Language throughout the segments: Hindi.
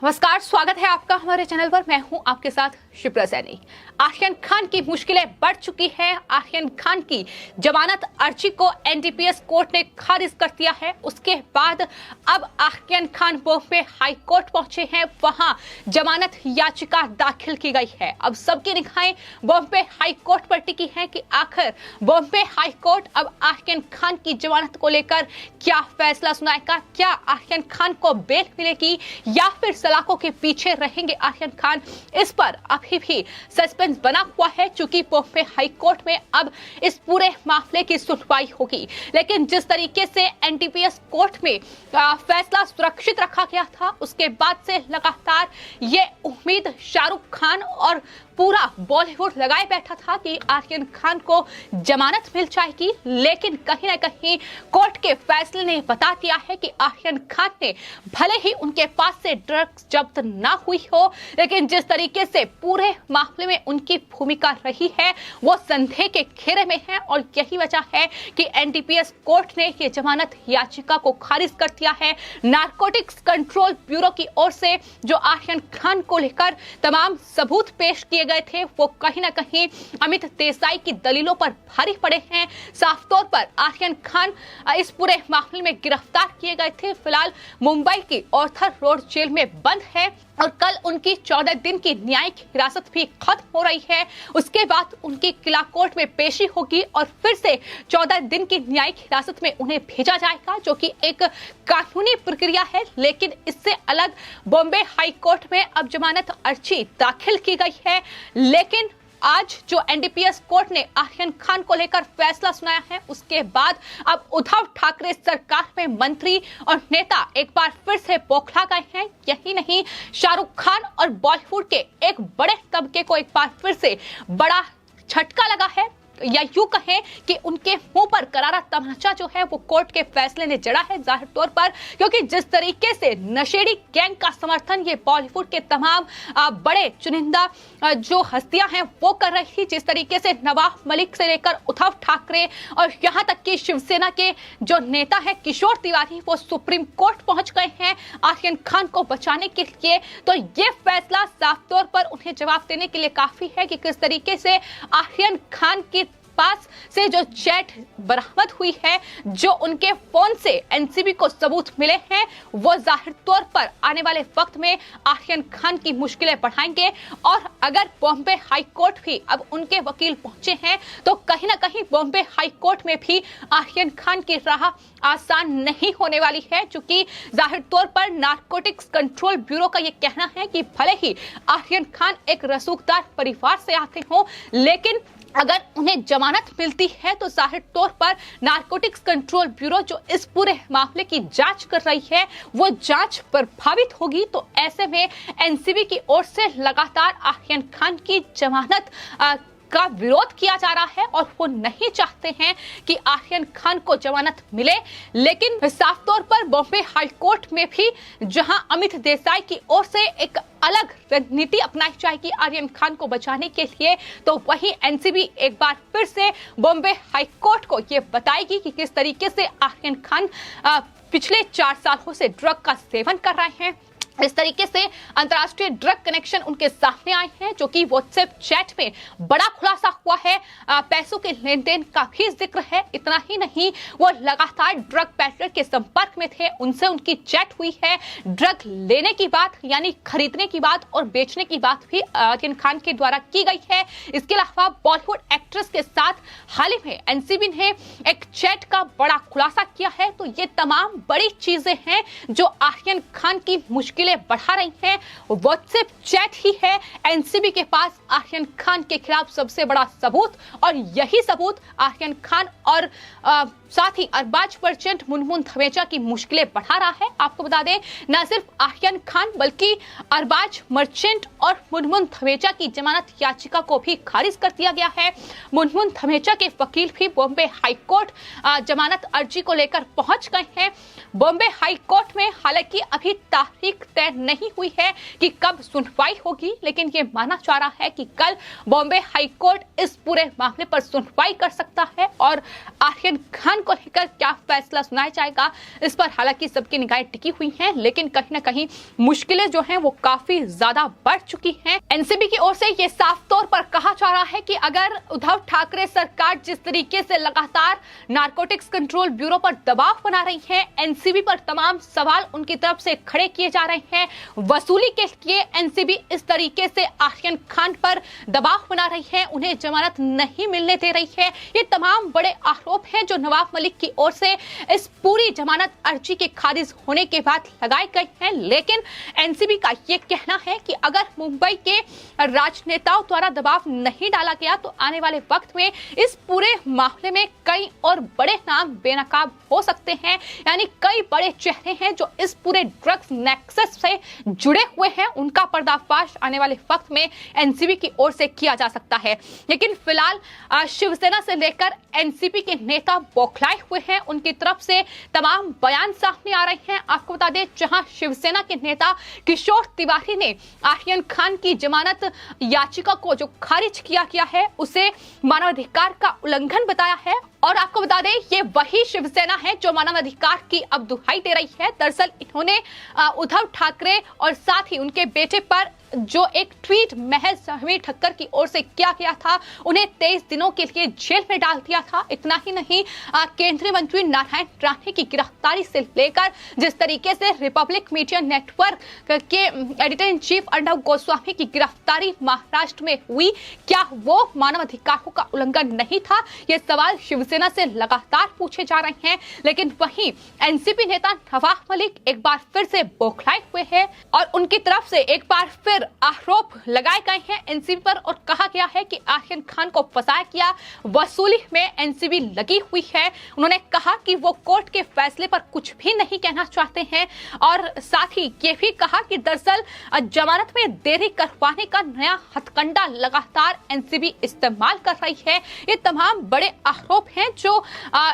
नमस्कार, स्वागत है आपका हमारे चैनल पर। मैं हूं आपके साथ शिप्रा सैनी। आर्यन खान की मुश्किलें बढ़ चुकी हैं। आर्यन खान की जमानत अर्जी को एनडीपीएस कोर्ट ने खारिज कर दिया है। उसके बाद अब आर्यन खान बॉम्बे हाई कोर्ट पहुंचे हैं, वहां जमानत याचिका दाखिल की गई है। अब सबकी निगाहें बॉम्बे हाई कोर्ट पर टिकी हैं कि आखिर बॉम्बे हाई कोर्ट अब आर्यन खान की जमानत को लेकर क्या फैसला सुनाएगा। क्या आर्यन खान को बेल मिलेगी या फिर सलाखों के पीछे रहेंगे आर्यन खान, इस पर अभी भी सस्पेंस बना हुआ है। चूंकि बॉम्बे हाई कोर्ट में अब इस पूरे मामले की सुनवाई होगी, लेकिन जिस तरीके से एनडीपीएस कोर्ट में फैसला सुरक्षित रखा गया था, उसके बाद से लगातार ये उम्मीद शाहरुख खान और पूरा बॉलीवुड लगाए बैठा था कि आर्यन खान को जमानत मिल जाएगी। लेकिन कहीं ना कहीं कोर्ट के फैसले ने बता दिया है कि आर्यन खान ने भले ही उनके पास से ड्रग्स जब्त ना हुई हो, लेकिन जिस तरीके से पूरे मामले में उनकी भूमिका रही है वो संदेह के घेरे में है। और यही वजह है कि एनडीपीएस कोर्ट ने ये जमानत याचिका को खारिज कर दिया है। नारकोटिक्स कंट्रोल ब्यूरो की ओर से जो आर्यन खान को लेकर तमाम सबूत पेश किए गए थे, वो कहीं ना कहीं अमित देसाई की दलीलों पर भारी पड़े हैं। साफ तौर पर आर्यन खान इस पूरे मामले में गिरफ्तार किए गए थे। फिलहाल मुंबई की ऑर्थर रोड जेल में बंद है और कल उनकी 14 दिन की न्यायिक हिरासत भी खत्म हो रही है। उसके बाद उनकी किला कोर्ट में पेशी होगी और फिर से 14 दिन की न्यायिक हिरासत में उन्हें भेजा जाएगा, जो कि एक कानूनी प्रक्रिया है। लेकिन इससे अलग बॉम्बे हाई कोर्ट में अब जमानत अर्जी दाखिल की गई है। लेकिन आज जो एनडीपीएस कोर्ट ने आर्यन खान को लेकर फैसला सुनाया है, उसके बाद अब उद्धव ठाकरे सरकार में मंत्री और नेता एक बार फिर से बौखला गए हैं। यही नहीं, शाहरुख खान और बॉलीवुड के एक बड़े तबके को एक बार फिर से बड़ा झटका लगा है, या यूं कहें कि उनके मुंह पर करारा तमाचा जो है वो कोर्ट के फैसले ने जड़ा है, जाहिर तौर पर। क्योंकि जिस तरीके से नशेड़ी गैंग का समर्थन ये बॉलीवुड के तमाम बड़े चुनिंदा जो हस्तियां हैं वो कर रही थी, जिस तरीके से नवाब मलिक से लेकर उद्धव ठाकरे और यहां तक कि शिवसेना के जो नेता है किशोर तिवारी, वो सुप्रीम कोर्ट पहुंच गए हैं आर्यन खान को बचाने के लिए। तो ये फैसला साफ तौर पर उन्हें जवाब देने के लिए काफी है कि किस तरीके से आर्यन खान की पास से जो चैट बरामद हुई है, जो उनके फोन से एनसीबी को सबूत मिले हैं, वो जाहिर तौर पर आने वाले वक्त में आर्यन खान की मुश्किलें बढ़ाएंगे। और अगर बॉम्बे हाई कोर्ट भी अब उनके वकील पहुंचे हैं, तो कहीं ना कहीं बॉम्बे हाई कोर्ट में भी आर्यन खान की राह आसान नहीं होने वाली है। क्योंकि जाहिर तौर पर नारकोटिक्स कंट्रोल ब्यूरो का ये कहना है कि भले ही आर्यन खान एक रसूखदार परिवार से आते हों, लेकिन अगर उन्हें जमानत मिलती है तो जाहिर तौर पर नारकोटिक्स कंट्रोल ब्यूरो जो इस पूरे मामले की जांच कर रही है, वो जांच प्रभावित होगी। तो ऐसे में एनसीबी की ओर से लगातार आर्यन खान की जमानत का विरोध किया जा रहा है और वो नहीं चाहते हैं कि आर्यन खान को जमानत मिले। लेकिन साफ तौर पर बॉम्बे हाई कोर्ट में भी जहां अमित देसाई की ओर से एक अलग रणनीति अपनाई जाएगी आर्यन खान को बचाने के लिए, तो वही एनसीबी एक बार फिर से बॉम्बे हाई कोर्ट को ये बताएगी कि किस तरीके से आर्यन खान पिछले 4 सालों से ड्रग का सेवन कर रहे हैं। इस तरीके से अंतर्राष्ट्रीय ड्रग कनेक्शन उनके सामने आए हैं, जो कि व्हाट्सएप चैट में बड़ा खुलासा हुआ है। पैसों के लेन देन का भी जिक्र है। इतना ही नहीं, वो लगातार ड्रग पैडलर के संपर्क में थे, उनसे उनकी चैट हुई है। ड्रग लेने की बात, यानी खरीदने की बात और बेचने की बात भी आर्यन खान के द्वारा की गई है। इसके अलावा बॉलीवुड एक्ट्रेस के साथ हाल ही में एनसीबी ने एक चैट का बड़ा खुलासा किया है। तो ये तमाम बड़ी चीजें हैं जो आर्यन खान की मुश्किल बढ़ा रही हैं। व्हाट्सएप चैट ही है एनसीबी के पास आर्यन खान के खिलाफ सबसे बड़ा सबूत, और यही सबूत आर्यन खान और साथ ही अरबाज मर्चेंट मुनमुन धमेचा की मुश्किलें बढ़ा रहा है। आपको बता दें, न सिर्फ आर्यन खान बल्कि अरबाज मर्चेंट और मुनमुन धमेचा की जमानत याचिका को भी खारिज कर दिया गया है। मुनमुन धमेचा के वकील भी बॉम्बे हाई कोर्ट जमानत अर्जी को लेकर पहुंच गए हैं। बॉम्बे हाई कोर्ट में हालांकि अभी तारीख तय नहीं हुई है कि कब सुनवाई होगी, लेकिन ये माना जा रहा है कि कल बॉम्बे हाई कोर्ट इस पूरे मामले पर सुनवाई कर सकता है और आर्यन खान को लेकर क्या फैसला सुनाया जाएगा इस पर हालांकि सबकी निगाहें टिकी हुई हैं, लेकिन कहीं ना कहीं मुश्किलें जो हैं वो काफी ज्यादा बढ़ चुकी हैं। एनसीबी की ओर से ये साफ तौर पर कहा जा रहा है कि अगर उद्धव ठाकरे सरकार जिस तरीके से लगातार नारकोटिक्स कंट्रोल ब्यूरो पर दबाव बना रही है, एनसीबी पर तमाम सवाल उनकी तरफ से खड़े किए जा रहे हैं, वसूली के लिए एनसीबी इस तरीके से आर्यन खान पर दबाव बना रही है, उन्हें जमानत नहीं मिलने दे रही है, ये तमाम बड़े आरोप हैं जो नवाब मलिक की ओर से इस पूरी जमानत अर्जी के खारिज होने के बाद लगाए गए हैं। लेकिन एनसीबी का ये कहना है कि अगर मुंबई के राजनेताओं द्वारा दबाव नहीं डाला गया तो आने वाले वक्त में इस पूरे मामले में कई और बड़े नाम बेनकाब हो सकते हैं, यानी कई बड़े चेहरे हैं जो इस पूरे ड्रग्स नेक्सस से जुड़े हुए हैं, उनका पर्दाफाश आने वाले वक्त में एनसीबी की ओर से किया जा सकता है। लेकिन फिलहाल शिवसेना से लेकर एनसीपी के नेता बौखलाए हुए हैं, उनकी तरफ से तमाम बयान सामने आ रहे हैं। आपको बता दें, जहां शिवसेना के नेता किशोर तिवारी ने आर्यन खान की जमानत याचिका को जो खारिज किया गया है उसे मानवाधिकार का उल्लंघन बताया है, और आपको बता दें ये वही शिवसेना है जो मानवाधिकार की अब दुहाई दे रही है। दरअसल इन्होंने उद्धव ठाकरे और साथ ही उनके बेटे पर जो एक ट्वीट महज हमीर ठक्कर की ओर से किया गया था, उन्हें 23 दिनों के लिए जेल में डाल दिया था। इतना ही नहीं, केंद्रीय मंत्री नारायण राणे की गिरफ्तारी से लेकर जिस तरीके से रिपब्लिक मीडिया नेटवर्क के editor in chief Arnab Goswami की गिरफ्तारी महाराष्ट्र में हुई, क्या वो मानवाधिकारों का उल्लंघन नहीं था? ये सवाल शिवसेना से लगातार पूछे जा रहे हैं। लेकिन वहीं एनसीपी नेता नवाब मलिक एक बार फिर से बौखलाए हुए हैं और उनकी तरफ से एक बार फिर आरोप लगाए गए हैं एनसीबी पर, और कहा गया है कि आर्यन खान को फंसाया गया, वसूली में एनसीबी लगी हुई है। उन्होंने कहा कि वो कोर्ट के फैसले पर कुछ भी नहीं कहना चाहते हैं, और साथ ही ये भी कहा कि दरअसल जमानत में देरी करवाने का नया हथकंडा लगातार एनसीबी इस्तेमाल कर रही है। ये तमाम बड़े आरोप हैं जो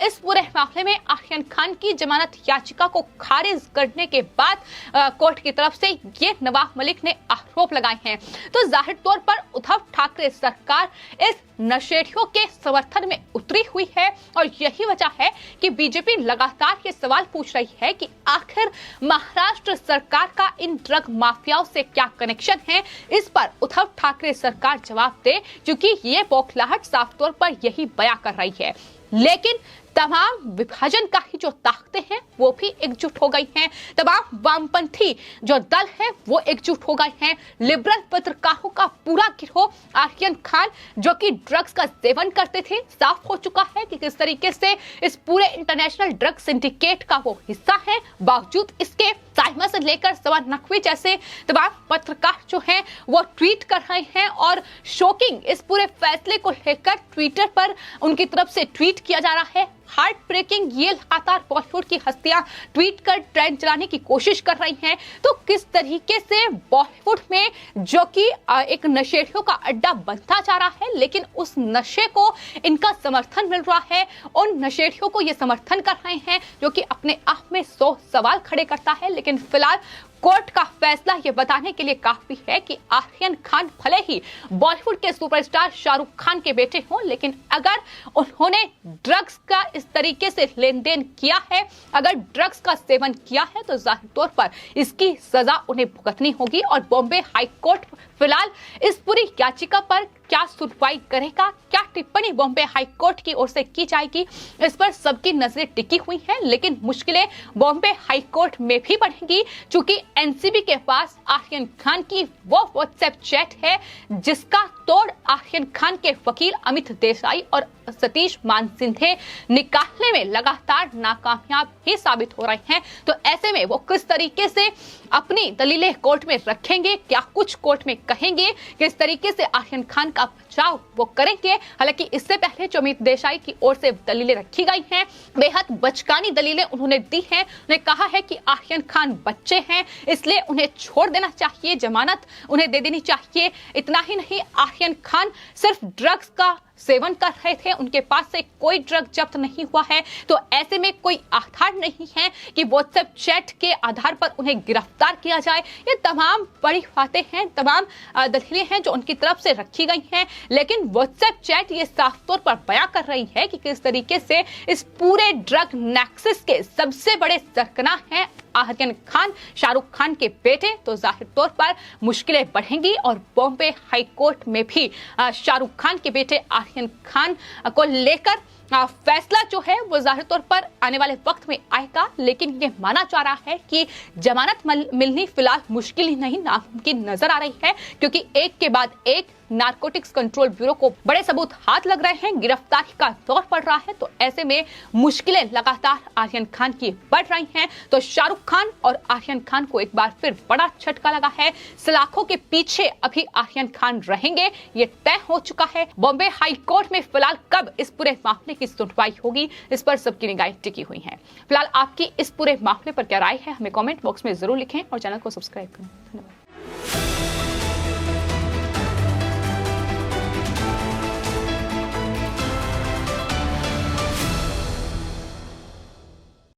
इस पूरे मामले में आर्यन खान की जमानत याचिका को खारिज करने के बाद कोर्ट की तरफ से ये नवाब मलिक ने आरोप लगाए हैं। तो जाहिर तौर पर उद्धव ठाकरे सरकार इस नशेड़ियों के समर्थन में उतरी हुई है, और यही वजह है कि बीजेपी लगातार ये सवाल पूछ रही है कि आखिर महाराष्ट्र सरकार का इन ड्रग माफियाओं से क्या कनेक्शन है। इस पर उद्धव ठाकरे सरकार जवाब दे, क्योंकि ये बौखलाहट साफ तौर पर यही बयां कर रही है। लेकिन तमाम विभाजन का ही जो ताकतें हैं वो भी एकजुट हो गई हैं, तमाम वामपंथी जो दल है वो एकजुट हो गए हैं। लिबरल पत्रकारों का पूरा गिरोह आर्यन खान जो कि ड्रग्स का सेवन करते थे, साफ हो चुका है कि किस तरीके से इस पूरे इंटरनेशनल ड्रग सिंडिकेट का वो हिस्सा है। बावजूद इसके साइमा से लेकर सवा नकवी जैसे तमाम पत्रकार जो हैं वो ट्वीट कर रहे हैं, और शॉकिंग इस पूरे फैसले को लेकर ट्विटर पर उनकी तरफ से ट्वीट किया जा रहा है। हार्ट ब्रेकिंग, ये लगातार बॉलीवुड की हस्तियां ट्वीट कर ट्रेंड चलाने की कोशिश कर रही हैं। तो किस तरीके से बॉलीवुड में जो कि एक नशेड़ियों का अड्डा बनता जा रहा है, लेकिन उस नशे को इनका समर्थन मिल रहा है, उन नशेड़ियों को ये समर्थन कर रहे हैं, जो कि अपने आप में 100 सवाल खड़े करता है। लेकिन फिलहाल कोर्ट का फैसला ये बताने के लिए काफी है कि आर्यन खान भले ही बॉलीवुड के सुपरस्टार शाहरुख खान के बेटे हों, लेकिन अगर उन्होंने ड्रग्स का इस तरीके से लेन देन किया है, अगर ड्रग्स का सेवन किया है, तो जाहिर तौर पर इसकी सजा उन्हें भुगतनी होगी। और बॉम्बे हाई कोर्ट फिलहाल इस पूरी याचिका पर क्या सुनवाई करेगा, क्या टिप्पणी बॉम्बे हाई कोर्ट की ओर से की जाएगी, इस पर सबकी नजरें टिकी हुई हैं। लेकिन मुश्किलें बॉम्बे हाई कोर्ट में भी बढ़ेंगी, क्योंकि एनसीबी के पास आर्यन खान की वो व्हाट्सएप चैट है जिसका तोड़ आर्यन खान के वकील अमित देसाई और सतीश मानसिंघे निकालने में लगातार नाकामयाब ही साबित हो रहे हैं। तो ऐसे में वो किस तरीके से अपनी दलीलें कोर्ट में रखेंगे, क्या कुछ कोर्ट में कहेंगे, किस तरीके से आर्यन खान का बचाव वो करेंगे। हालांकि इससे पहले जो अमित देसाई की ओर से दलीलें रखी गई हैं, बेहद बचकानी दलीलें उन्होंने दी हैं। उन्होंने कहा है कि आर्यन खान बच्चे हैं, इसलिए उन्हें छोड़ देना चाहिए, जमानत उन्हें दे देनी चाहिए। इतना ही नहीं, आर्यन खान सिर्फ ड्रग्स का सेवन कर रहे थे, उनके पास से कोई ड्रग जब्त नहीं हुआ है, तो ऐसे में कोई आधार नहीं है कि व्हाट्सएप चैट के आधार पर उन्हें गिरफ्तार किया जाए। ये तमाम बड़ी बातें हैं, तमाम दलीलें हैं जो उनकी तरफ से रखी गई हैं, लेकिन व्हाट्सएप चैट ये साफ तौर पर बयां कर रही है कि किस तरीके से इस पूरे ड्रग नेक्सस के सबसे बड़े सरगना हैं आर्यन खान, शाहरुख खान के बेटे। तो जाहिर तौर पर मुश्किलें बढ़ेंगी और बॉम्बे हाई कोर्ट में भी शाहरुख खान के बेटे आर्यन खान को लेकर फैसला जो है वो जाहिर तौर पर आने वाले वक्त में आएगा। लेकिन ये माना जा रहा है कि जमानत मिलनी फिलहाल मुश्किल ही नहीं नामुमकिन नजर आ रही है, क्योंकि एक के बाद एक नारकोटिक्स कंट्रोल ब्यूरो को बड़े सबूत हाथ लग रहे हैं, गिरफ्तारी का दौर पड़ रहा है। तो ऐसे में मुश्किलें लगातार आर्यन खान की बढ़ रही हैं। तो शाहरुख खान और आर्यन खान को एक बार फिर बड़ा झटका लगा है। सलाखों के पीछे अभी आर्यन खान रहेंगे, ये तय हो चुका है। बॉम्बे हाई कोर्ट में फिलहाल कब इस पूरे मामले की सुनवाई होगी, इस पर सबकी निगाहें टिकी हुई हैं। फिलहाल आपकी इस पूरे मामले पर क्या राय है, हमें कमेंट बॉक्स में जरूर लिखें और चैनल को सब्सक्राइब करें।